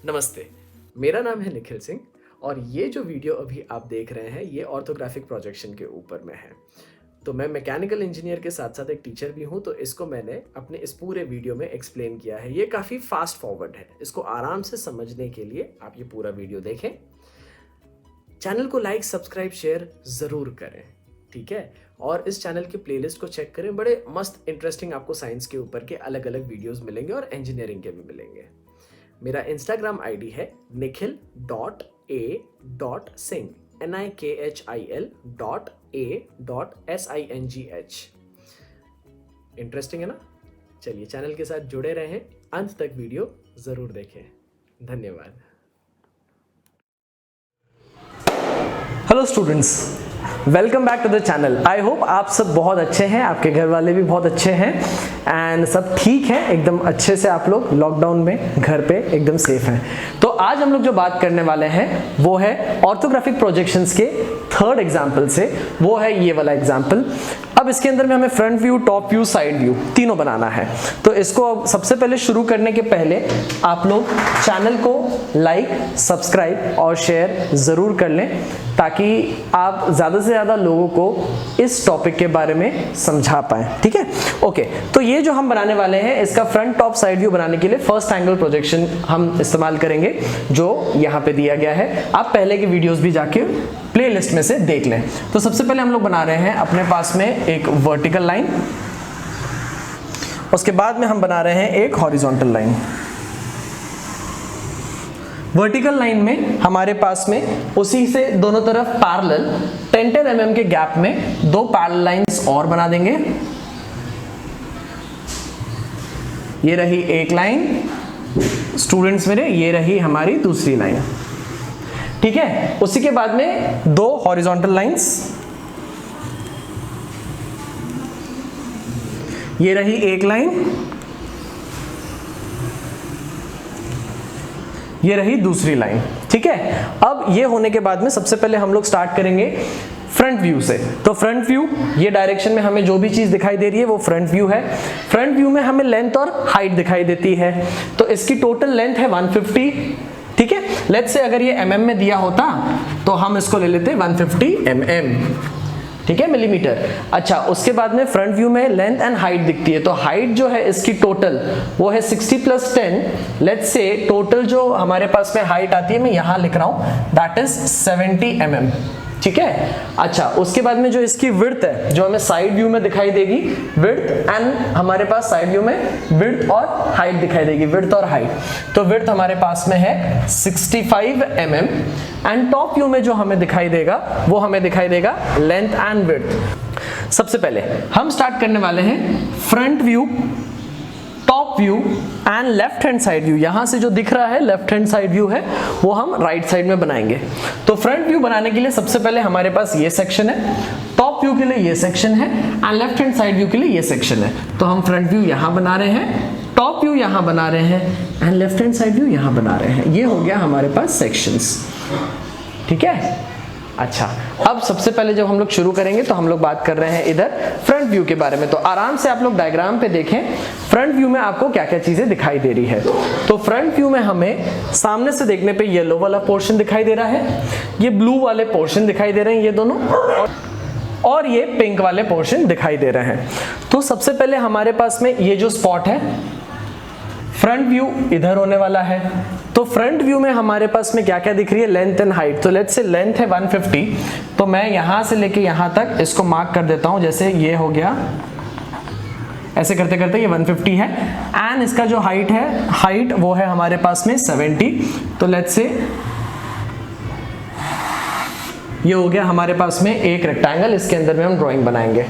नमस्ते, मेरा नाम है निखिल सिंह और ये जो वीडियो अभी आप देख रहे हैं ये ऑर्थोग्राफिक प्रोजेक्शन के ऊपर में है। तो मैं मैकेनिकल इंजीनियर के साथ साथ एक टीचर भी हूँ, तो इसको मैंने अपने इस पूरे वीडियो में एक्सप्लेन किया है। ये काफ़ी फास्ट फॉरवर्ड है, इसको आराम से समझने के लिए आप ये पूरा वीडियो देखें। चैनल को लाइक, सब्सक्राइब, शेयर ज़रूर करें, ठीक है। और इस चैनल की प्लेलिस्ट को चेक करें, बड़े मस्त इंटरेस्टिंग आपको साइंस के ऊपर के अलग अलग वीडियोस मिलेंगे और इंजीनियरिंग के भी मिलेंगे। मेरा इंस्टाग्राम आईडी है nikhil.a.singh nikhil.a.singh। इंटरेस्टिंग है ना? चलिए चैनल के साथ जुड़े रहें, अंत तक वीडियो जरूर देखें। धन्यवाद। Hello students, welcome back to the channel. I hope आप सब बहुत अच्छे हैं, आपके घर वाले भी बहुत अच्छे हैं एंड सब ठीक है, एकदम अच्छे से आप लोग लॉकडाउन में घर पे एकदम सेफ हैं। तो आज हम लोग जो बात करने वाले हैं वो है ऑर्थोग्राफिक प्रोजेक्शंस के थर्ड एग्जाम्पल से, वो है ये वाला एग्जाम्पल। अब इसके अंदर में हमें front view, top view, side view तीनों बनाना है। तो इसको सबसे पहले शुरू करने के पहले आप लोग चैनल को लाइक, सब्सक्राइब और शेयर ज़रूर कर लें ताकि आप ज़्यादा से ज़्यादा लोगों को इस टॉपिक के बारे में समझा पाएँ, ठीक है। ओके, तो ये जो हम बनाने वाले हैं इसका फ्रंट, टॉप, साइड व्यू बनाने के लिए फर्स्ट एंगल प्रोजेक्शन हम इस्तेमाल करेंगे जो यहाँ पे दिया गया है। आप पहले की वीडियोस भी जाके प्लेलिस्ट में से देख लें। तो सबसे पहले हम लोग बना रहे हैं अपने पास में एक वर्टिकल लाइन, उसके बाद में हम बना रहे हैं एक हॉरिजॉन्टल लाइन। वर्टिकल लाइन में हमारे पास में उसी से दोनों तरफ पैरेलल 10-10 mm के गैप में दो पैरेलल लाइंस और बना देंगे। ये रही एक लाइन स्टूडेंट्स मेरे, ये रही हमारी दूसरी लाइन, ठीक है। उसी के बाद में दो हॉरिजॉन्टल लाइंस, ये रही एक लाइन, ये रही दूसरी लाइन, ठीक है। अब ये होने के बाद में सबसे पहले हम लोग स्टार्ट करेंगे फ्रंट व्यू से। तो फ्रंट व्यू, ये डायरेक्शन में हमें जो भी चीज दिखाई दे रही है वो फ्रंट व्यू है। फ्रंट व्यू में हमें लेंथ और हाइट दिखाई देती है, तो इसकी टोटल लेंथ है 150, ठीक है। लेट्स से अगर ये mm में दिया होता तो हम इसको ले लेते 150 mm, ठीक है, मिलीमीटर। अच्छा, उसके बाद में फ्रंट व्यू में लेंथ एंड हाइट दिखती है, तो हाइट जो है इसकी टोटल वो है 60 + 10। लेट्स से टोटल जो हमारे पास में हाइट आती है, मैं यहां लिख रहा हूं, दैट इज 70 mm, ठीक है। अच्छा, उसके बाद में जो इसकी विड्थ है जो हमें साइड व्यू में दिखाई देगी, विड्थ एंड हमारे पास साइड व्यू में विड्थ और हाइट दिखाई देगी, विड्थ और हाइट। तो विड्थ हमारे पास में है 65 mm एंड टॉप व्यू में जो हमें दिखाई देगा वो हमें दिखाई देगा लेंथ एंड विड्थ। सबसे पहले हम स्टार्ट करने वाले हैं front view, top view and left hand side view. यहां से जो दिख रहा है लेफ्ट हैंड साइड व्यू है वो हम राइट साइड में बनाएंगे। तो फ्रंट व्यू बनाने के लिए सबसे पहले हमारे पास ये सेक्शन है, टॉप व्यू के लिए ये सेक्शन है and left hand side view के लिए ये सेक्शन है। तो हम फ्रंट व्यू यहां बना रहे हैं, टॉप व्यू यहां बना रहे हैं and left hand side view यहां बना रहे हैं। ये हो गया हमारे पास सेक्शंस, ठीक है। अच्छा, अब सबसे पहले जब हम लोग शुरू करेंगे तो हम लोग बात कर रहे हैं इधर फ्रंट व्यू के बारे में। तो आराम से आप लोग डायग्राम पे देखें फ्रंट व्यू में आपको क्या क्या चीजें दिखाई दे रही है। तो फ्रंट व्यू में हमें सामने से देखने पे येलो वाला पोर्शन दिखाई दे रहा है, ये ब्लू वाले पोर्शन दिखाई दे रहे हैं, ये दोनों, और ये पिंक वाले पोर्शन दिखाई दे रहे हैं। तो सबसे पहले हमारे पास में ये जो स्पॉट है, फ्रंट व्यू इधर होने वाला है। तो फ्रंट व्यू में हमारे पास में क्या क्या दिख रही है, लेंथ एंड हाइट। तो लेट्स से लेंथ है 150, तो मैं यहां से लेके यहां तक इसको मार्क कर देता हूं, जैसे ये हो गया, ऐसे करते करते ये 150 है। एंड इसका जो हाइट है, हाइट वो है हमारे पास में 70। तो लेट्स से ये हो गया हमारे पास में एक रेक्टेंगल, इसके अंदर में हम ड्राइंग बनाएंगे।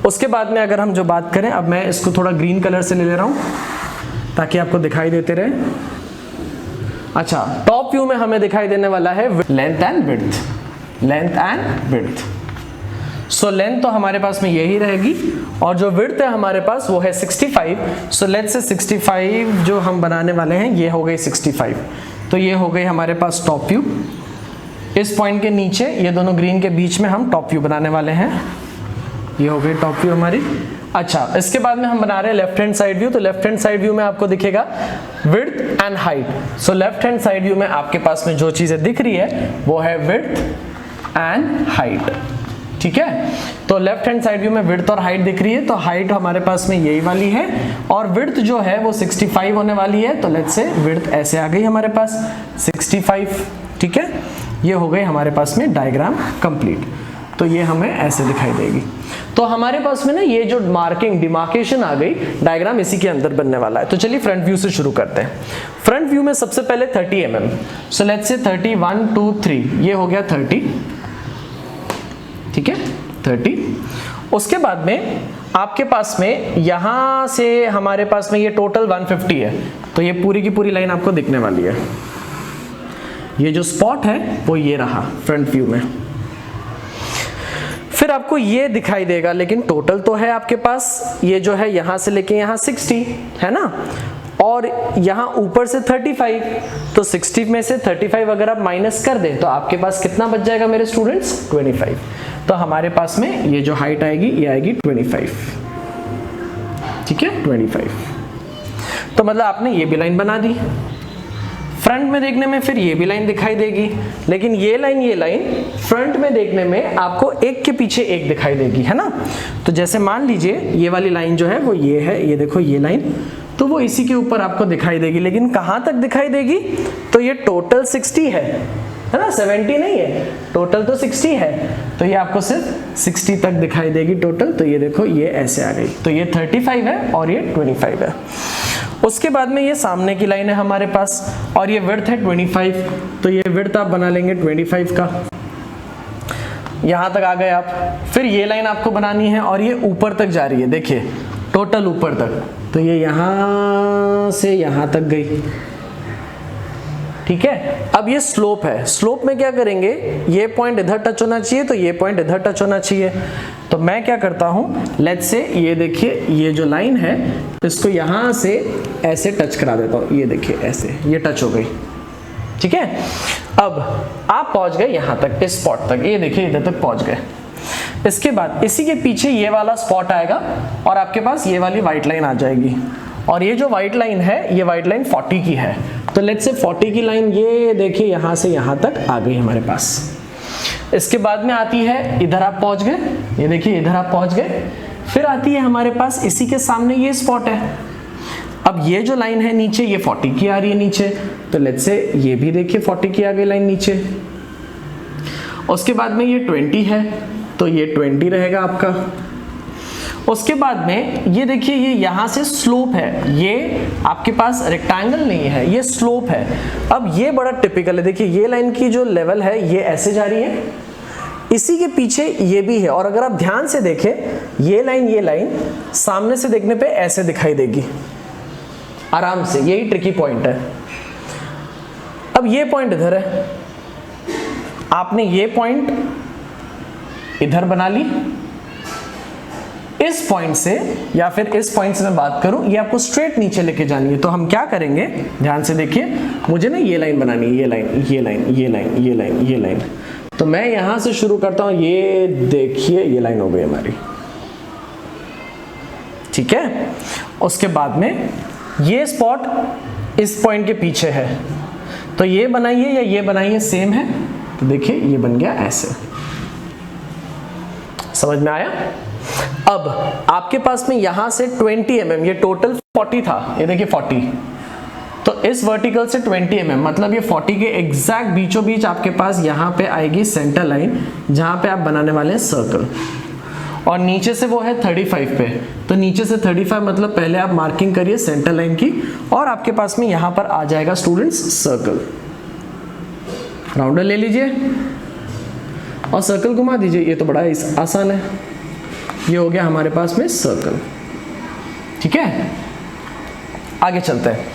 उसके बाद में अगर हम जो बात करें, अब मैं इसको थोड़ा ग्रीन कलर से ले रहा हूं ताकि आपको दिखाई देते रहे। अच्छा, टॉप व्यू में हमें दिखाई देने वाला है length and width, length and width. So length तो हमारे पास में यही रहेगी और जो विड्थ है हमारे पास वो है 65। सो लेट्स से 65 जो हम बनाने वाले हैं ये हो गई 65। तो ये हो गई हमारे पास टॉप व्यू। इस पॉइंट के नीचे ये दोनों ग्रीन के बीच में हम टॉप व्यू बनाने वाले हैं। ये हो गई टॉप व्यू हमारी। अच्छा, इसके बाद में हम बना रहे हैं लेफ्ट हैंड साइड व्यू। तो लेफ्ट हैंड साइड व्यू में आपको दिखेगा width and height. So left hand side view में आपके पास में जो चीजें दिख रही है वो है विड्थ एंड हाइट, ठीक है। तो लेफ्ट हैंड साइड व्यू में विड्थ और हाइट दिख रही है, तो हाइट हमारे पास में यही वाली है और विड्थ जो है वो 65 होने वाली है। तो लेट्स से विड्थ ऐसे आ गई हमारे पास 65, ठीक है। ये हो गई हमारे पास में डायग्राम कंप्लीट। तो ये हमें ऐसे दिखाई देगी। तो हमारे पास में ना ये जो मार्किंग डिमार्केशन आ गई, डायग्राम इसी के अंदर बनने वाला है। तो चलिए फ्रंट व्यू से शुरू करते हैं। फ्रंट व्यू में सबसे पहले 30 mm, सो लेट्स से 30, 1 2 3, ये हो गया 30, ठीक है 30। उसके बाद में आपके पास में यहां से हमारे पास में ये टोटल 150 है, तो ये पूरी की पूरी लाइन आपको दिखने वाली है। ये जो स्पॉट है वो ये रहा फ्रंट व्यू में। फिर आपको ये दिखाई देगा, लेकिन टोटल तो है आपके पास ये जो है यहां से लेके यहां 60 है ना, और यहां ऊपर से 35, तो 60 में से 35 अगर आप माइनस कर दें तो आपके पास कितना बच जाएगा मेरे स्टूडेंट्स, 25। तो हमारे पास में ये जो हाइट आएगी ये आएगी 25, ठीक है 25। तो मतलब आपने ये भी लाइन बना दी। फ्रंट में देखने में फिर ये भी लाइन दिखाई देगी, लेकिन ये लाइन फ्रंट में देखने में आपको एक के पीछे एक दिखाई देगी, है ना। तो जैसे मान लीजिए ये वाली लाइन जो है वो ये है, ये देखो ये लाइन, तो वो इसी के ऊपर आपको दिखाई देगी, लेकिन कहां तक दिखाई देगी, तो ये टोटल 60 है ना, 70 नहीं है, टोटल तो 60 है, तो ये आपको सिर्फ 60 तक दिखाई देगी टोटल। तो ये देखो ये ऐसे आ गई, तो ये 35 है और ये 25 है। उसके बाद में ये सामने की लाइन है हमारे पास और ये विड्थ है 25, तो ये विड्थ आप बना लेंगे 25 का, यहां तक आ गए आप। फिर ये लाइन आपको बनानी है और ये ऊपर तक जा रही है, देखिए टोटल ऊपर तक, तो ये यहां से यहां तक गई, ठीक है। अब ये स्लोप है, स्लोप में क्या करेंगे, ये पॉइंट इधर टच होना चाहिए, तो ये पॉइंट इधर टच होना चाहिए। तो मैं क्या करता हूं, लेट्स से ये देखिए ये जो लाइन है इसको यहां से ऐसे टच करा देता हूं, ये देखिए ऐसे, ये टच हो गई, ठीक है। अब आप पहुंच गए यहां तक, इस स्पॉट तक, ये देखिए इधर तक पहुंच गए। इसके बाद इसी के पीछे ये वाला स्पॉट आएगा और आपके पास ये वाली व्हाइट लाइन आ जाएगी, और ये जो व्हाइट लाइन है ये व्हाइट लाइन 40 की है। तो लेट्स से 40 की लाइन ये देखिए यहां से यहां तक आ गई हमारे पास। इसके बाद में आती है, इधर आप पहुंच गए, ये देखिए इधर आप पहुंच गए। फिर आती है हमारे पास इसी के सामने ये स्पॉट है। अब ये जो लाइन है नीचे ये 40 की आ रही है नीचे, तो लेट्स से ये भी देखिए 40 की आ गई लाइन नीचे। उसके बाद में ये 20 है, तो ये 20 रहेगा आपका। उसके बाद में ये देखिए ये यहां से स्लोप है, ये आपके पास रेक्टेंगल नहीं है, ये स्लोप है। अब ये बड़ा टिपिकल है, देखिए ये लाइन की जो लेवल है ये ऐसे जा रही है, इसी के पीछे ये भी है, और अगर आप ध्यान से देखें ये लाइन सामने से देखने पे ऐसे दिखाई देगी आराम से, यही ट्रिकी पॉइंट है। अब ये पॉइंट इधर है, आपने ये पॉइंट इधर बना ली, इस पॉइंट से या फिर इस पॉइंट से मैं बात करूं, ये आपको स्ट्रेट नीचे लेके जानी है। तो हम क्या करेंगे, ध्यान से देखिए, मुझे ना ये लाइन बनानी है, ये लाइन ये लाइन ये लाइन ये लाइन ये लाइन। तो मैं यहां से शुरू करता हूं, ये देखिए ये लाइन हो गई हमारी, ठीक है। उसके बाद में ये स्पॉट इस पॉइंट के पीछे है, तो ये बनाइए या ये बनाइए सेम है, तो देखिए ये बन गया ऐसे, समझ में आया। अब आपके पास में यहां से 20 mm, ये टोटल 40 था, ये देखिए 40, तो इस वर्टिकल से 20 mm, मतलब ये 40 के एग्जैक्ट बीचों बीच आपके पास यहां पे आएगी सेंटर लाइन, जहां पे आप बनाने वाले हैं सर्कल, और नीचे से वो है 35 पे, तो नीचे से 35 मतलब पहले आप मार्किंग करिए सेंटर लाइन की, और आपके पास में यहां पर आ जाएगा स्टूडेंट्स सर्कल। राउंडर ले लीजिए और सर्कल घुमा दीजिए, ये तो बड़ा आसान है, ये हो गया हमारे पास में सर्कल, ठीक है। आगे चलते हैं।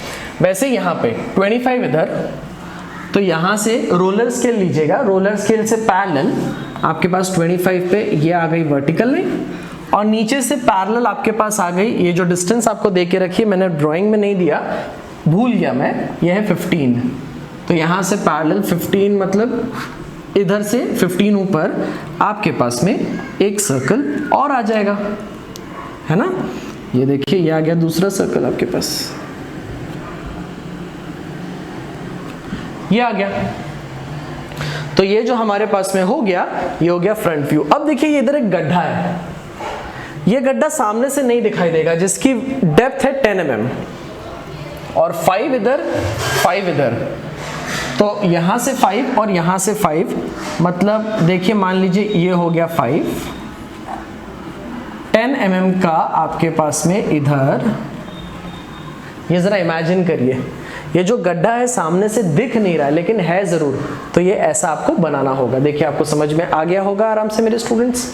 वैसे यहां पे 25 इधर, तो यहां से रोलर स्केल लीजिएगा, रोलर स्केल से पैरेलल आपके पास 25 पे ये आ गई वर्टिकल लाइन, और नीचे से पैरेलल आपके पास आ गई, ये जो डिस्टेंस आपको दे के रखी है, मैंने ड्राइंग में नहीं दिया, भूल गया मैं, ये है 15, तो यहां से पैरेलल 15 मतलब इधर से 15 ऊपर आपके पास में एक सर्कल और आ जाएगा, है ना। ये देखिए ये आ गया दूसरा सर्कल आपके पास, ये आ गया। तो ये जो हमारे पास में हो गया, ये हो गया फ्रंट व्यू। अब देखिए ये इधर एक गड्ढा है, ये गड्ढा सामने से नहीं दिखाई देगा, जिसकी डेप्थ है 10 mm और 5 इधर 5 इधर, तो यहां से 5 और यहां से 5, मतलब देखिए मान लीजिए ये हो गया 5, 10 mm का आपके पास में इधर, ये जरा इमेजिन करिए, ये जो गड्ढा है सामने से दिख नहीं रहा है लेकिन है जरूर, तो ये ऐसा आपको बनाना होगा। देखिए आपको समझ में आ गया होगा आराम से मेरे स्टूडेंट्स।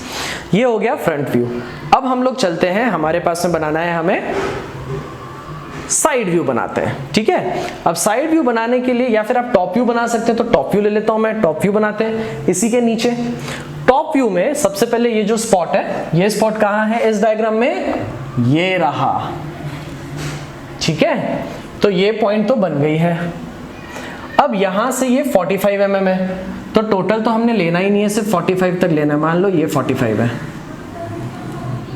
ये हो गया फ्रंट व्यू। अब हम लोग चलते हैं, हमारे पास में बनाना है हमें साइड व्यू बनाते हैं, ठीक है। अब साइड व्यू बनाने के लिए, या फिर आप टॉप व्यू बना सकते हैं, तो टॉप व्यू ले लेता हूं मैं। टॉप व्यू बनाते हैं इसी के नीचे। टॉप व्यू में सबसे पहले ये जो स्पॉट है, ये स्पॉट कहां है इस डायग्राम में, ये रहा, ठीक है। तो ये पॉइंट तो बन गई है। अब यहां से ये 45 mm है, तो टोटल तो हमने लेना ही नहीं है, सिर्फ 45 तक लेना है। मान लो ये 45 है,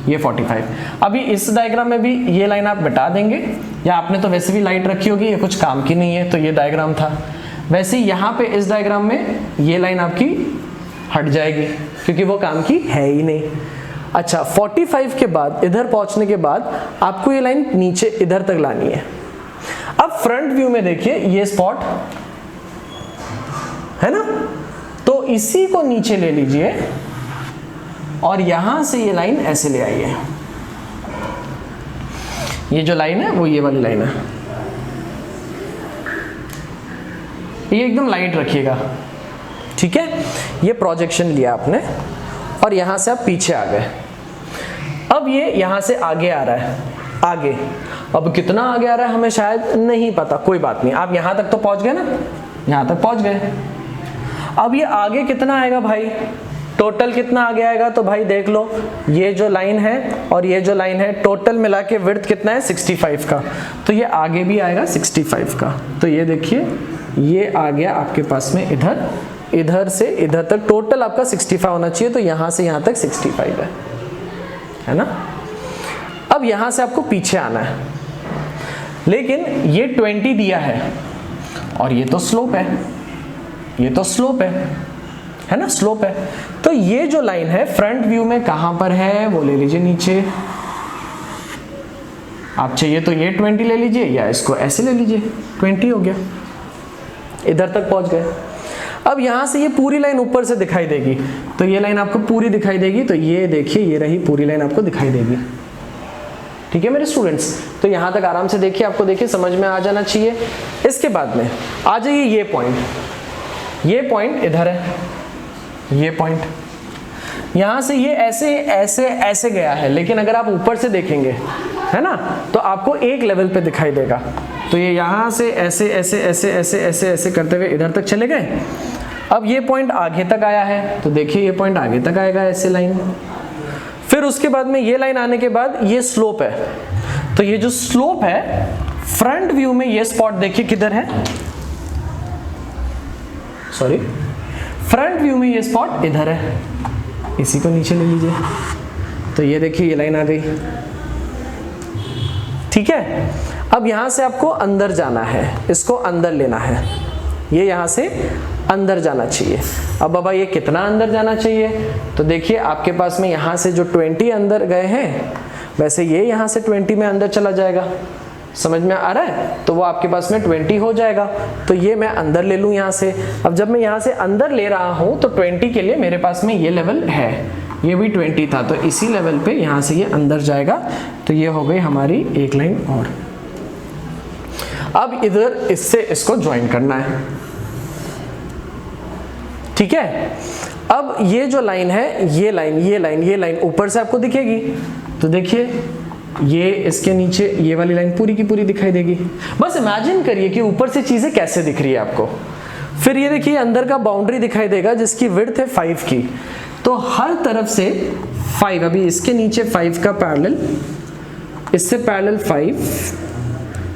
ये 45। अभी इस डायग्राम में भी ये लाइन आप मिटा देंगे, या आपने तो वैसे भी लाइट रखी होगी, ये कुछ काम की नहीं है, तो ये डायग्राम था। वैसे यहाँ पे इस डायग्राम में ये लाइन आपकी हट जाएगी, क्योंकि वो काम की है ही नहीं। अच्छा, 45 के बाद इधर पहुंचने के बाद आपको ये लाइन नीचे इधर तक लानी है। अब फ्रंट व्यू में देखिए ये स्पॉट है ना, तो इसी को नीचे ले लीजिए और यहां से ये लाइन ऐसे ले आइए। ये जो लाइन है वो ये वाली लाइन है, ये एकदम लाइट रखिएगा, ठीक है। ये प्रोजेक्शन लिया आपने और यहां से आप पीछे आ गए। अब ये यहां से आगे आ रहा है, आगे। अब कितना आगे आ रहा है हमें शायद नहीं पता, कोई बात नहीं। आप यहां तक तो पहुंच गए ना, यहां तक पहुंच गए। अब ये आगे कितना आएगा भाई, टोटल कितना आगे आएगा, तो भाई देख लो, ये जो लाइन है और ये जो लाइन है, टोटल मिला के विड्थ कितना है 65 का, तो ये आगे भी आएगा 65 का। तो ये देखिए ये आ गया आपके पास में इधर, इधर से इधर तक टोटल आपका 65 होना चाहिए, तो यहां से यहां तक 65 है ना। अब यहां से आपको पीछे आना है, लेकिन ये 20 दिया है और ये तो स्लोप है, ये तो स्लोप है ना, स्लोप है। तो ये जो लाइन है फ्रंट व्यू में कहां पर है वो ले लीजिए नीचे। आप चाहिए तो ये 20 ले लीजिए, या इसको ऐसे ले लीजिए, 20 हो गया, इधर तक पहुंच गए। अब यहां से ये पूरी लाइन ऊपर से दिखाई देगी, तो ये लाइन आपको पूरी दिखाई देगी, तो ये देखिए ये रही पूरी लाइन आपको दिखाई देगी, ठीक है मेरे स्टूडेंट्स। तो यहां तक आराम से देखिए, आपको देखिए समझ में आ जाना चाहिए। इसके बाद में आ जाइए ये पॉइंट इधर है, ये पॉइंट यहां से ये ऐसे ऐसे ऐसे गया है, लेकिन अगर आप ऊपर से देखेंगे है ना, तो आपको एक लेवल पे दिखाई देगा। तो ये यहां से ऐसे ऐसे ऐसे ऐसे ऐसे ऐसे करते हुए इधर तक चले गए। अब ये पॉइंट आगे तक आया है, तो देखिए ये पॉइंट आगे तक आएगा ऐसे लाइन। फिर उसके बाद में ये लाइन आने के बाद ये स्लोप है, तो ये जो स्लोप है फ्रंट व्यू में ये स्पॉट देखिए किधर है, सॉरी फ्रंट व्यू में ये स्पॉट इधर है, इसी को नीचे ले लीजिए। तो ये देखिए ये लाइन आ गई, ठीक है। अब यहां से आपको अंदर जाना है, इसको अंदर लेना है, ये यहां से अंदर जाना चाहिए। अब बाबा ये कितना अंदर जाना चाहिए, तो देखिए आपके पास में यहां से जो 20 अंदर गए हैं, वैसे ये यहां से 20 में अंदर चला जाएगा, समझ में आ रहा है। तो वो आपके पास में 20 हो जाएगा, तो ये मैं अंदर ले लूं यहां से। अब जब मैं यहां से अंदर ले रहा हूं तो 20 के लिए मेरे पास में ये लेवल है, ये भी 20 था, तो इसी लेवल पे यहां से ये अंदर जाएगा। तो ये हो गई हमारी एक लाइन और। अब इधर इससे इसको ज्वाइन करना है, ठीक है। अब ये जो लाइन है, ये लाइन ऊपर से आपको दिखेगी, तो देखिए ये इसके नीचे ये वाली लाइन पूरी की पूरी दिखाई देगी। बस इमेजिन करिए कि ऊपर से चीजें कैसे दिख रही है आपको। फिर ये देखिए अंदर का बाउंड्री दिखाई देगा जिसकी विड्थ है 5 की, तो हर तरफ से 5, अभी इसके नीचे 5 का पैरेलल, इससे पैरेलल 5,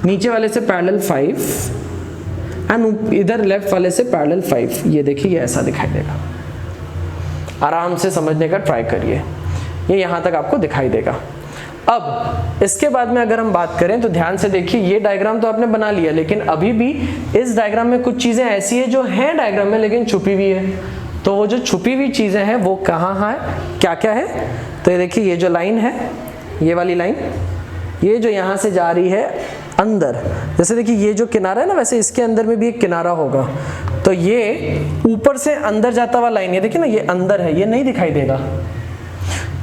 नीचे वाले से पैरेलल 5, एंड इधर लेफ्ट वाले से पैरेलल 5। ये देखिए ये ऐसा दिखाई देगा। आराम से समझने का ट्राई करिए, ये यहाँ तक आपको दिखाई देगा। अब इसके बाद में अगर हम बात करें तो ध्यान से देखिए, ये डायग्राम तो आपने बना लिया, लेकिन अभी भी इस डायग्राम में कुछ चीजें ऐसी है जो हैं डायग्राम में लेकिन छुपी हुई है। तो वो जो छुपी हुई चीजें हैं वो कहाँ है, क्या क्या है? तो ये देखिए, ये जो लाइन है, ये वाली लाइन, ये जो यहाँ से जा रही है अंदर, जैसे देखिए ये जो किनारा है ना, वैसे इसके अंदर में भी एक किनारा होगा। तो ये ऊपर से अंदर जाता हुआ लाइन, ये देखिए ना, ये अंदर है, ये नहीं दिखाई देगा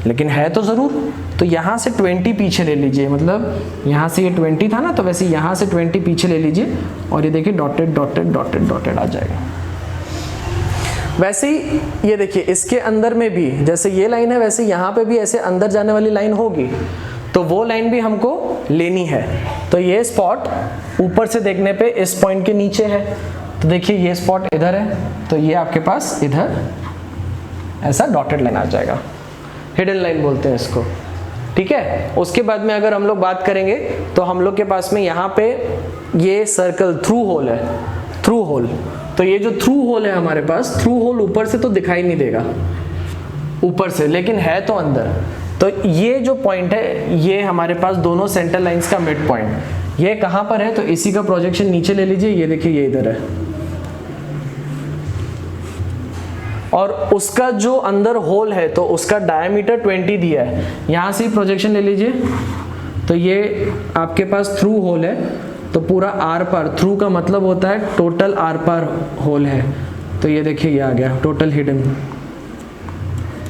लेकिन है तो जरूर। तो यहाँ से 20 पीछे ले लीजिए, मतलब यहाँ से ये 20 था ना, तो वैसे यहाँ से 20 पीछे ले लीजिए और ये देखिए डॉटेड डॉटेड डॉटेड डॉटेड आ जाएगा। वैसे ही ये देखिए इसके अंदर में भी जैसे ये लाइन है, वैसे यहाँ पे भी ऐसे अंदर जाने वाली लाइन होगी, तो वो लाइन भी हमको लेनी है। तो ये स्पॉट ऊपर से देखने पे इस पॉइंट के नीचे है, तो देखिए ये स्पॉट इधर है, तो ये आपके पास इधर ऐसा डॉटेड लाइन आ जाएगा, हिडन लाइन बोलते हैं इसको, ठीक है। उसके बाद में अगर हम लोग बात करेंगे तो हम लोग के पास में यहाँ पे ये सर्कल थ्रू होल है, थ्रू होल। तो ये जो थ्रू होल है हमारे पास, थ्रू होल ऊपर से तो दिखाई नहीं देगा ऊपर से, लेकिन है तो अंदर। तो ये जो पॉइंट है, ये हमारे पास दोनों सेंटर लाइंस का मिड पॉइंट, ये कहाँ पर है? तो इसी का प्रोजेक्शन नीचे ले लीजिए, ये देखिए ये इधर है, और उसका जो अंदर होल है तो उसका डायमीटर 20 दिया है। यहाँ से प्रोजेक्शन ले लीजिए, तो ये आपके पास थ्रू होल है, तो पूरा आर पार, थ्रू का मतलब होता है टोटल आर पार होल है। तो ये देखिए ये आ गया टोटल हिडन,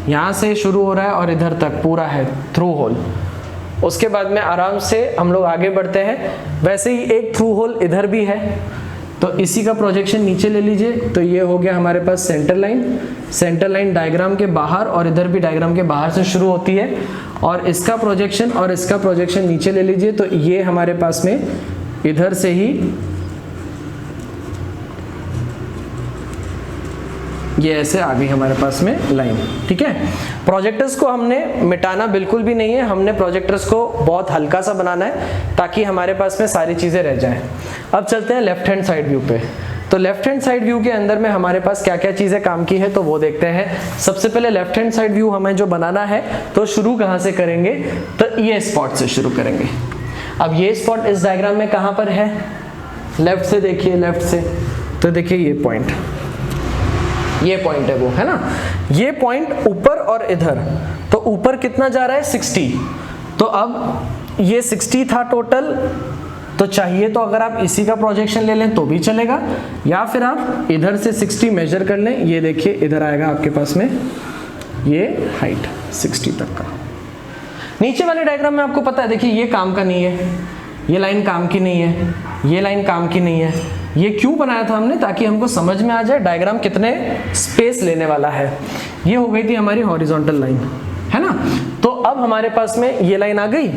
यहाँ से शुरू हो रहा है और इधर तक पूरा है थ्रू होल। उसके बाद में आराम से हम लोग आगे बढ़ते हैं। वैसे ही एक थ्रू होल इधर भी है, तो इसी का प्रोजेक्शन नीचे ले लीजिए, तो ये हो गया हमारे पास centre line. Centre line diagram के बाहर और इधर भी डायग्राम के बाहर से शुरू होती है, और इसका प्रोजेक्शन और इसका प्रोजेक्शन नीचे ले लीजिए, तो ये हमारे पास में इधर से ही ये ऐसे आ गई हमारे पास में लाइन, ठीक है। प्रोजेक्टर्स को हमने मिटाना बिल्कुल भी नहीं है, हमने प्रोजेक्टर्स को बहुत हल्का सा बनाना है ताकि हमारे पास में सारी चीजें रह जाएं। अब चलते हैं लेफ्ट हैंड साइड व्यू पे। तो लेफ्ट हैंड साइड व्यू के अंदर में हमारे पास क्या क्या चीजें काम की है तो वो देखते हैं। सबसे पहले लेफ्ट हैंड साइड व्यू हमें जो बनाना है, तो शुरू कहाँ से करेंगे? तो ये स्पॉट से शुरू करेंगे। अब ये स्पॉट इस डायग्राम में कहाँ पर है? लेफ्ट से देखिए, लेफ्ट से, तो देखिए ये पॉइंट है वो, है ना। ये पॉइंट ऊपर और इधर, तो ऊपर कितना जा रहा है? 60। तो अब ये 60 था टोटल, तो चाहिए तो अगर आप इसी का प्रोजेक्शन ले लें तो भी चलेगा, या फिर आप इधर से 60 मेजर कर लें। ये देखिए इधर आएगा आपके पास में ये हाइट 60 तक का। नीचे वाले डायग्राम में आपको पता है, देखिए ये काम का नहीं है, ये लाइन काम की नहीं है, ये लाइन काम की नहीं है। ये क्यों बनाया था हमने? ताकि हमको समझ में आ जाए डायग्राम कितने स्पेस लेने वाला है। ये हो गई थी हमारी हॉरिजॉन्टल लाइन, है ना। तो अब हमारे पास में ये लाइन आ गई,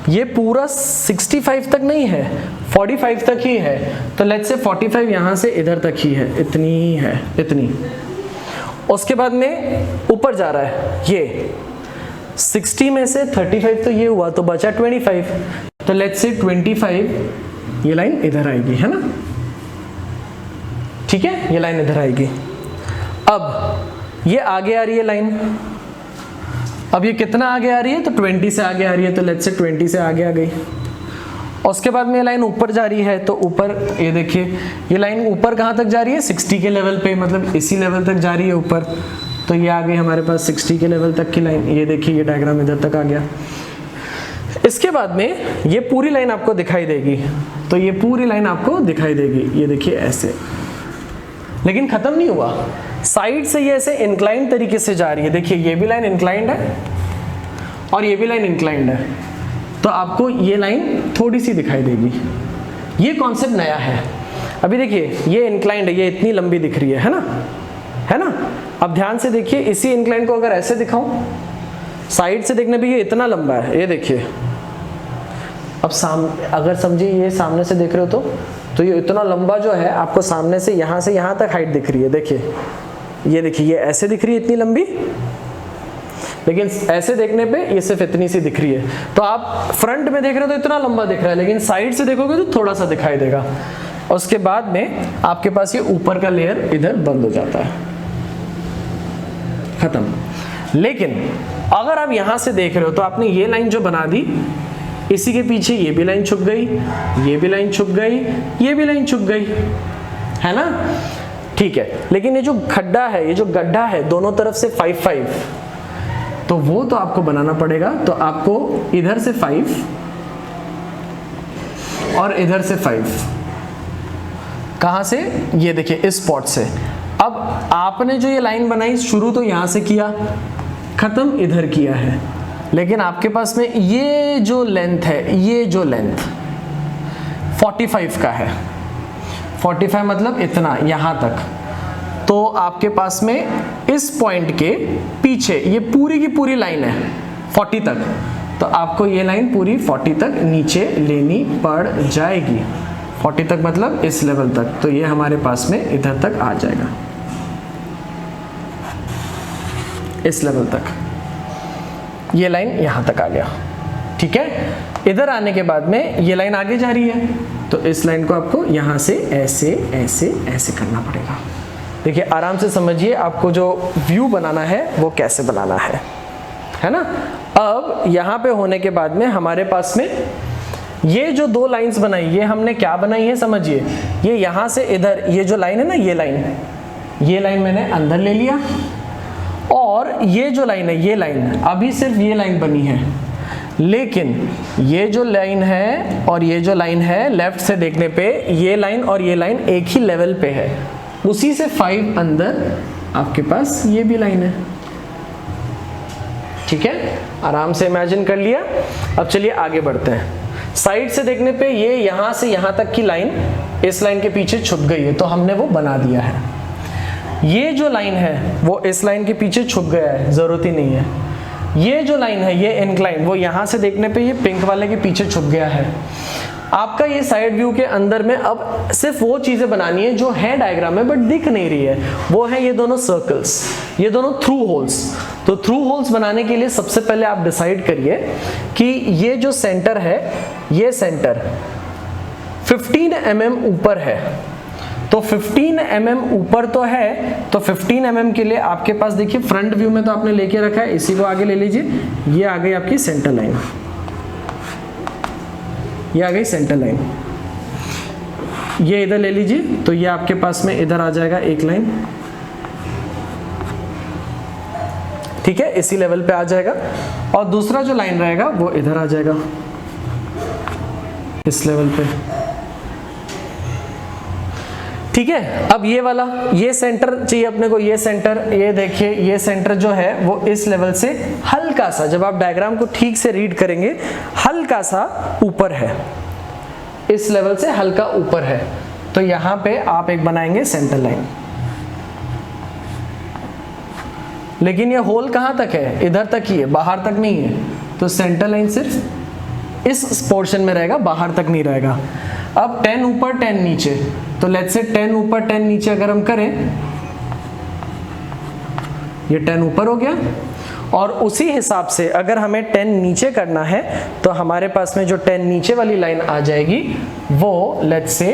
ये पूरा 65 तक नहीं है, 45 तक ही है। तो लेट्स से 45 यहाँ से इधर तक ही है, इतनी है, इतनी। उसके बाद में ऊपर जा रहा है, ये 60 में से 35 तो ये हुआ, तो बचा 25। तो लेट्स से 25 ये लाइन इधर आएगी, है ना, ठीक है, ये लाइन इधर आएगी। अब ये आगे आ रही है लाइन, अब ये कितना आगे आ रही है? तो 20 से आगे आ रही है, तो लेट्स से 20 से आगे आ गई। उसके बाद में ये लाइन ऊपर जा रही है, तो ऊपर ये देखिए ये लाइन ऊपर कहाँ तक जा रही है? 60 के लेवल पे, मतलब इसी लेवल तक जा रही है ऊपर। तो ये आ गई हमारे पास 60 के लेवल तक की लाइन। ये देखिए ये डायग्राम इधर तक आ गया। इसके बाद में ये पूरी लाइन आपको दिखाई देगी, तो ये पूरी लाइन आपको दिखाई देगी, ये देखिए ऐसे। लेकिन खत्म नहीं हुआ, साइड से ये ऐसे इंक्लाइंड तरीके से जा रही है। देखिए ये भी लाइन इंक्लाइंड है और ये भी लाइन इंक्लाइंड है, तो आपको ये लाइन थोड़ी सी दिखाई देगी। ये कॉन्सेप्ट नया है। अभी देखिए ये इंक्लाइंड है, ये इतनी लंबी दिख रही है ना, है ना। अब ध्यान से देखिए, इसी इंक्लाइंड को अगर ऐसे दिखाऊं, साइड से देखने पे ये इतना लंबा है, ये देखिए। अब अगर समझिए ये सामने से देख रहे हो तो ये इतना लंबा जो है आपको सामने से यहाँ तक हाइट दिख रही है। देखिए ये देखिए ये ऐसे दिख रही है इतनी लंबी, लेकिन ऐसे देखने पे ये सिर्फ इतनी सी दिख रही है। तो आप फ्रंट में देख रहे हो तो इतना लंबा दिख रहा है, लेकिन साइड से देखोगे तो थोड़ा सा दिखाई देगा। उसके बाद में आपके पास ये ऊपर का लेयर इधर बंद हो जाता है, खत्म। लेकिन अगर आप यहां से देख रहे हो तो आपने ये लाइन जो बना दी, इसी के पीछे ये भी लाइन छुप गई, ये भी लाइन छुप गई, ये भी लाइन छुप गई, है ना? ठीक है, लेकिन ये जो खड्डा है, ये जो गड्ढा है दोनों तरफ से 5 5, तो वो तो आपको बनाना पड़ेगा। तो आपको इधर से 5 और इधर से 5, कहां से? ये देखिए इस स्पॉट से। अब आपने जो ये लाइन बनाई शुरू तो यहां से किया, खत्म इधर किया है, लेकिन आपके पास में ये जो लेंथ है, ये जो लेंथ 45 का है, 45 मतलब इतना यहां तक। तो आपके पास में इस पॉइंट के पीछे ये पूरी की पूरी लाइन है 40 तक, तो आपको ये लाइन पूरी 40 तक नीचे लेनी पड़ जाएगी। 40 तक मतलब इस लेवल तक, तो ये हमारे पास में इधर तक आ जाएगा, इस लेवल तक ये लाइन यहां तक आ गया। ठीक है, इधर आने के बाद में ये लाइन आगे जा रही है, तो इस लाइन को आपको यहां से ऐसे ऐसे ऐसे करना पड़ेगा। देखिए आराम से समझिए आपको जो व्यू बनाना है वो कैसे बनाना है ना? अब यहां पे होने के बाद में हमारे पास में ये जो 2 लाइंस बनाई, ये हमने क्या बनाई है समझिए। ये यहां से इधर, ये जो लाइन है ना, ये लाइन मैंने अंदर ले लिया, और ये जो लाइन है, ये लाइन अभी सिर्फ ये लाइन बनी है, लेकिन ये जो लाइन है और ये जो लाइन है लेफ्ट से देखने पे, ये लाइन और ये लाइन एक ही लेवल पे है, उसी से 5 अंदर आपके पास ये भी लाइन है। ठीक है, आराम से इमेजिन कर लिया। अब चलिए आगे बढ़ते हैं। साइड से देखने पे ये यहां से यहां तक की लाइन इस लाइन के पीछे छुप गई है, तो हमने वो बना दिया है। ये जो लाइन है वो इस लाइन के पीछे छुप गया है, जरूरत ही नहीं है। ये जो लाइन है, ये इंक्लाइन, वो यहां से देखने पे ये पिंक वाले के पीछे छुप गया है। आपका ये साइड व्यू के अंदर में अब सिर्फ वो चीजें बनानी है जो है डायग्राम में बट दिख नहीं रही है, वो है ये दोनों सर्कल्स, ये दोनों थ्रू होल्स। तो थ्रू होल्स बनाने के लिए सबसे पहले आप डिसाइड करिए कि ये जो सेंटर है, ये सेंटर 15 mm ऊपर है, तो 15 mm ऊपर तो है, तो 15 mm के लिए आपके पास देखिए फ्रंट व्यू में तो आपने लेके रखा है, इसी को आगे ले लीजिए, ये आ गई आपकी सेंटर लाइन, ये आ गई सेंटर लाइन। ये इधर ले लीजिए, तो ये आपके पास में इधर आ जाएगा एक लाइन, ठीक है, इसी लेवल पे आ जाएगा। और दूसरा जो लाइन रहेगा वो इधर आ जाएगा, इस लेवल पे। ठीक है, अब ये वाला, ये सेंटर चाहिए अपने को, ये सेंटर, ये देखिए ये सेंटर जो है वो इस लेवल से हल्का सा, जब आप डायग्राम को ठीक से रीड करेंगे, हल्का सा ऊपर है, इस लेवल से हल्का ऊपर है। तो यहां पे आप एक बनाएंगे सेंटर लाइन, लेकिन ये होल कहां तक है? इधर तक ही है, बाहर तक नहीं है, तो सेंटर लाइन सिर्फ इस पोर्शन में रहेगा, बाहर तक नहीं रहेगा। अब 10 ऊपर 10 नीचे, तो लेट्स से 10 ऊपर 10 नीचे अगर हम करें, ये 10 ऊपर हो गया, और उसी हिसाब से अगर हमें 10 नीचे करना है तो हमारे पास में जो 10 नीचे वाली लाइन आ जाएगी वो लेट्स से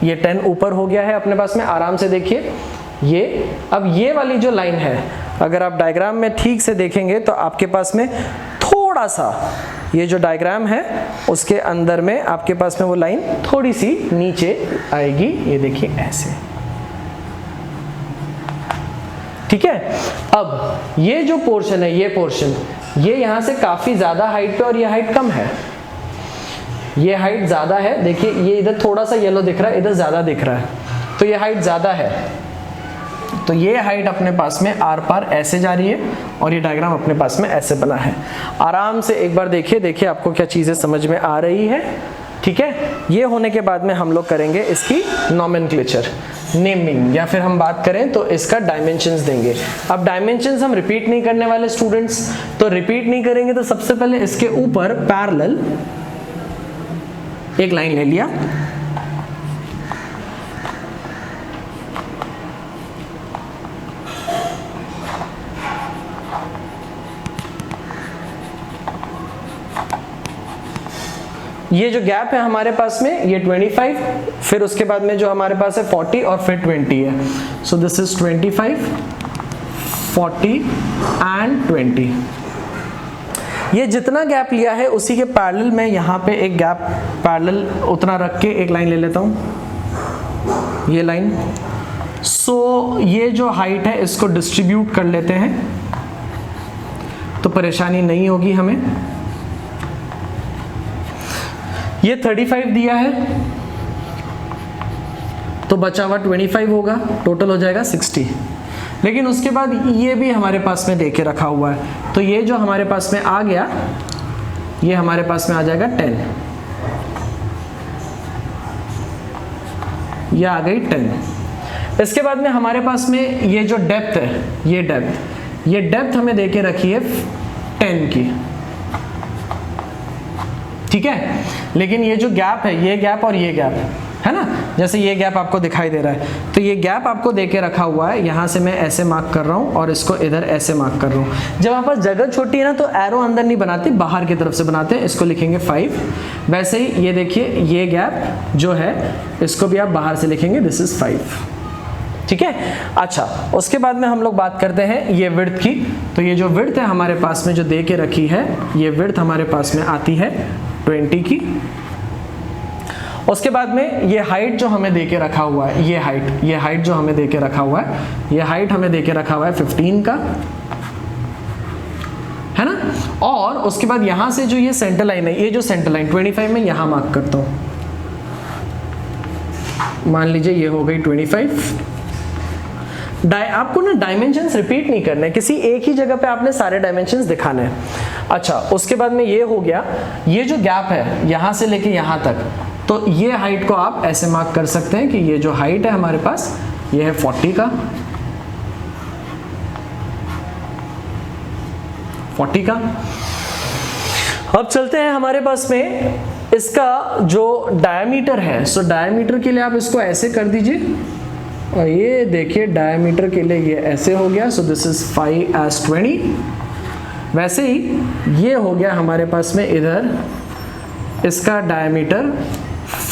ये 10 ऊपर हो गया है अपने पास में। आराम से देखिए ये, अब ये वाली जो लाइन है अगर आप डायग्राम में ठीक से देखेंगे तो आपके पास में थोड़ा सा, ये जो डायग्राम है उसके अंदर में आपके पास में वो लाइन थोड़ी सी नीचे आएगी, ये देखिए ऐसे। ठीक है, अब ये जो पोर्शन है, ये पोर्शन, ये यहां से काफी ज्यादा हाइट पे और ये हाइट कम है, ये हाइट ज्यादा है, देखिए ये इधर थोड़ा सा येलो दिख रहा है, इधर ज्यादा दिख रहा है, तो ये हाइट ज्यादा है। तो ये हाइट अपने पास में आर पार ऐसे जा रही है और ये डायग्राम अपने पास में ऐसे बना है। आराम से एक बार देखिए, देखिए आपको क्या चीजें समझ में आ रही है। ठीक है, ये होने के बाद में हम लोग करेंगे इसकी नॉमेनक्लेचर, नेमिंग, या फिर हम बात करें तो इसका डायमेंशंस देंगे। अब डायमेंशंस हम रिपीट नहीं करने वाले स्टूडेंट्स, तो रिपीट नहीं करेंगे तो सबसे पहले इसके ऊपर पैरेलल एक लाइन ले लिया, ये जो गैप है हमारे पास में ये 25, फिर उसके बाद में जो हमारे पास है 40 और फिर 20 है। So this is 25, 40 and 20। ये जितना गैप लिया है उसी के पैरेलल में यहाँ पे एक गैप पैरेलल उतना रख के एक लाइन ले लेता हूँ, ये लाइन। सो ये जो हाइट है इसको डिस्ट्रीब्यूट कर लेते हैं तो परेशानी नहीं होगी हमें। ये 35 दिया है तो बचा हुआ 25 होगा, टोटल हो जाएगा 60। लेकिन उसके बाद ये भी हमारे पास में देके रखा हुआ है, तो ये जो हमारे पास में आ गया ये हमारे पास में आ जाएगा 10, ये आ गई 10। इसके बाद में हमारे पास में ये जो डेप्थ है, ये डेप्थ हमें देके रखी है 10 की, ठीक है। लेकिन ये जो गैप है, ये गैप और ये गैप है ना, जैसे ये गैप आपको दिखाई दे रहा है, तो ये गैप आपको देके रखा हुआ है। यहाँ से मैं ऐसे मार्क कर रहा हूँ और इसको इधर ऐसे मार्क कर रहा हूँ। जब हमारे पास जगह छोटी है ना तो एरो अंदर नहीं बनाते, बाहर की तरफ से बनाते हैं। इसको लिखेंगे 5। वैसे ही ये देखिए ये गैप जो है इसको भी आप बाहर से लिखेंगे, दिस इज 5, ठीक है। अच्छा, उसके बाद में हम लोग बात करते हैं ये विड्थ की। तो ये जो विड्थ है हमारे पास में जो दे के रखी है, ये विड्थ हमारे पास में आती है 20 की। उसके बाद में ये हाइट जो हमें देके रखा हुआ है, ये हाइट जो हमें देके रखा हुआ है, ये हाइट हमें देके रखा हुआ है 15 का, है ना। और उसके बाद यहां से जो ये सेंटर लाइन है, ये जो सेंटर लाइन 25 में यहां मार्क करता हूं, मान लीजिए ये हो गई 25। आपको ना डायमेंशंस रिपीट नहीं करने, किसी एक ही जगह पे आपने सारे डायमेंशंस दिखाने हैं। अच्छा, उसके बाद में ये हो गया, ये जो गैप है यहां से लेके यहां तक, तो ये हाइट को आप ऐसे मार्क कर सकते हैं कि ये जो हाइट है हमारे पास ये है 40 का, 40 का। अब चलते हैं हमारे पास में इसका जो डायमीटर है। सो डायमीटर के लिए आप इसको ऐसे कर दीजिए और ये देखिए डायमीटर के लिए ये ऐसे हो गया। So this is 5 as 20। वैसे ही ये हो गया हमारे पास में इधर इसका डायमीटर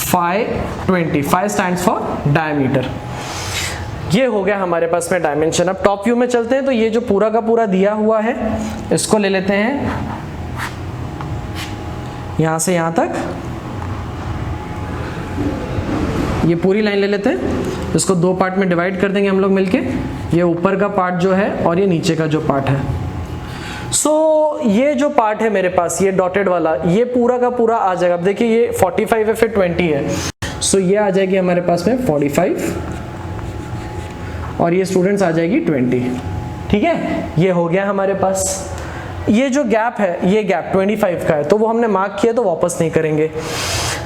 520, 5 स्टैंड्स फॉर डायमीटर। ये हो गया हमारे पास में डायमेंशन। अब टॉप व्यू में चलते हैं, तो ये जो पूरा का पूरा दिया हुआ है इसको ले लेते हैं यहां से यहां तक, ये पूरी लाइन ले लेते हैं, इसको 2 पार्ट में डिवाइड कर देंगे हम लोग मिलके। ये ऊपर का पार्ट जो है और ये नीचे का जो पार्ट है। सो ये जो पार्ट है मेरे पास, ये डॉटेड वाला, ये पूरा का पूरा आ जाएगा। अब देखिए ये 45 है फिर 20 है, सो ये आ जाएगी हमारे पास में 45 और ये स्टूडेंट्स आ जाएगी 20, ठीक है। ये हो गया हमारे पास। ये जो गैप है ये गैप 25 का है, तो वो हमने मार्क किया तो वापस नहीं करेंगे।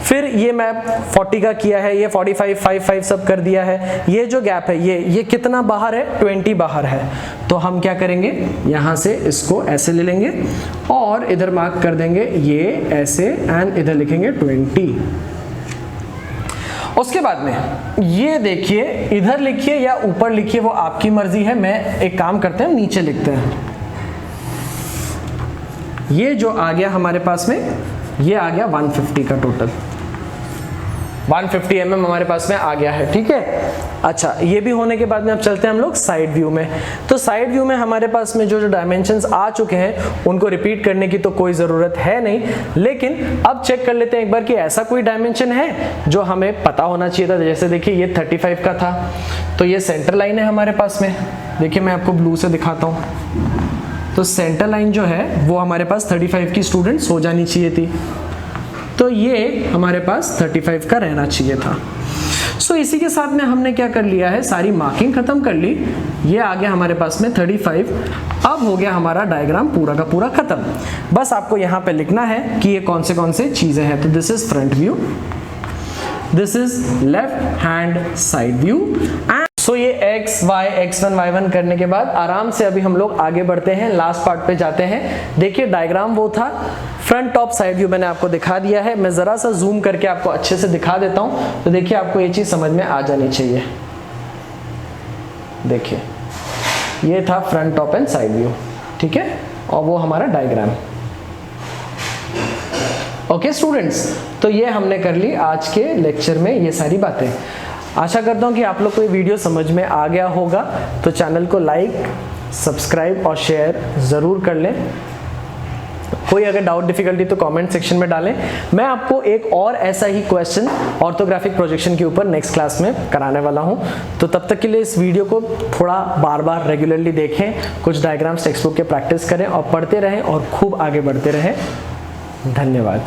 फिर ये मैप 40 का किया है, ये 45, 55 सब कर दिया है। ये जो गैप है ये कितना बाहर है, 20 बाहर है, तो हम क्या करेंगे यहां से इसको ऐसे ले लेंगे और इधर मार्क कर देंगे ये ऐसे एंड इधर लिखेंगे 20। उसके बाद में ये देखिए इधर लिखिए या ऊपर लिखिए, वो आपकी मर्जी है। मैं एक काम करते हैं, नीचे लिखते हैं। ये जो आ गया हमारे पास में ये आ गया 150 का टोटल, 150 mm हमारे पास में आ गया है, ठीक है। अच्छा, ये भी होने के बाद में अब चलते हैं हम लोग साइड व्यू में। तो साइड व्यू में हमारे पास में जो डायमेंशंस आ चुके हैं उनको रिपीट करने की तो कोई ज़रूरत है नहीं, लेकिन अब चेक कर लेते हैं एक बार कि ऐसा कोई डायमेंशन है जो हमें पता होना चाहिए था। जैसे देखिए ये 35 का था, तो ये सेंटर लाइन है हमारे पास में। देखिए मैं आपको ब्लू से दिखाता हूँ, तो सेंटर लाइन जो है वो हमारे पास 35 की स्टूडेंट्स हो जानी चाहिए थी, तो ये हमारे पास 35 का रहना चाहिए था। सो इसी के साथ में हमने क्या कर लिया है, सारी मार्किंग खत्म कर ली। ये आ गया हमारे पास में 35। अब हो गया हमारा डायग्राम पूरा का पूरा खत्म। बस आपको यहाँ पे लिखना है कि ये कौन से चीजें हैं। तो this is front view, this is left hand side view and so ये x, y, x1, y1 करने के बाद आराम से अभी हम लोग आगे बढ़ते हैं, लास्ट पार्ट पे जाते हैं। देखिए डायग्राम वो था, फ्रंट टॉप साइड व्यू मैंने आपको दिखा दिया है। मैं ज़रा सा जूम करके आपको अच्छे से दिखा देता हूँ, तो देखिए आपको ये चीज़ समझ में आ जानी चाहिए। देखिए ये था front top and side view, ठीक है, और वो हमारा डायग्राम। ओके स्टूडेंट्स, तो ये हमने कर ली आज के लेक्चर में ये सारी बातें। आशा करता हूँ कि आप लोग को ये वीडियो समझ में आ गया होगा। तो चैनल को लाइक, सब्सक्राइब और शेयर ज़रूर कर लें। कोई अगर डाउट डिफिकल्टी तो कमेंट सेक्शन में डालें। मैं आपको एक और ऐसा ही क्वेश्चन ऑर्थोग्राफिक प्रोजेक्शन के ऊपर नेक्स्ट क्लास में कराने वाला हूं। तो तब तक के लिए इस वीडियो को थोड़ा बार बार रेगुलरली देखें, कुछ डायग्राम्स टेक्स्ट बुक के प्रैक्टिस करें और पढ़ते रहें और खूब आगे बढ़ते रहें। धन्यवाद।